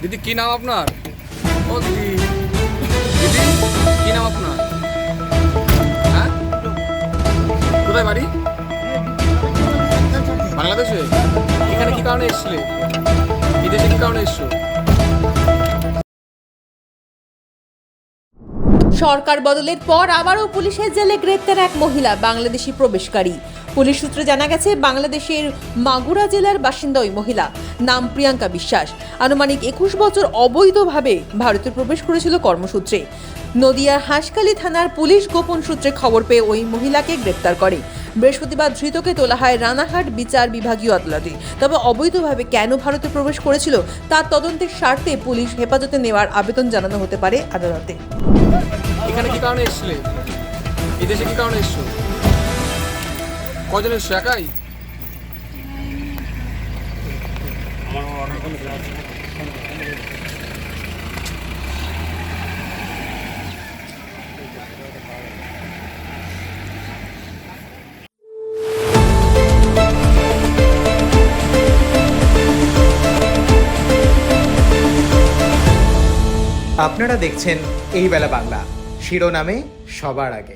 দিদি কি নাম আপনার? ও দিদি, দিদি কি নাম আপনার? হ্যাঁ, কোথায় বাড়ি? বাংলাদেশে। এখানে কি কারণে এসছিলে? বিদেশে কি কারণে এসছো? সরকার বদলের পর আবারও পুলিশের জালে গ্রেপ্তার এক মহিলা বাংলাদেশি প্রবেশকারী। পুলিশ সূত্রে জানা গেছে, বাংলাদেশের মাগুরা জেলার বাসিন্দা ওই মহিলা, নাম প্রিয়াঙ্কা বিশ্বাস, আনুমানিক 21 বছর অবৈধভাবে ভারতে প্রবেশ করেছিল কর্মসূত্রে। নদিয়ার হাঁসখালী থানার পুলিশ গোপন সূত্রে খবর পেয়ে ওই মহিলাকে গ্রেপ্তার করে। বৃহস্পতিবার ধৃতকে তোলা হয় রানাঘাট বিচার বিভাগীয় আদালতে। তবে অবৈধভাবে কেন ভারতে প্রবেশ করেছিল তার তদন্তের স্বার্থে পুলিশ হেফাজতে নেওয়ার আবেদন জানানো হতে পারে আদালতে। এখানে কি কারণে এসছিলে? বিদেশে কি কারণে এসছো? কজন এসছো? একাই? আপনারা দেখছেন এই বেলা বাংলা, শিরোনামে সবার আগে।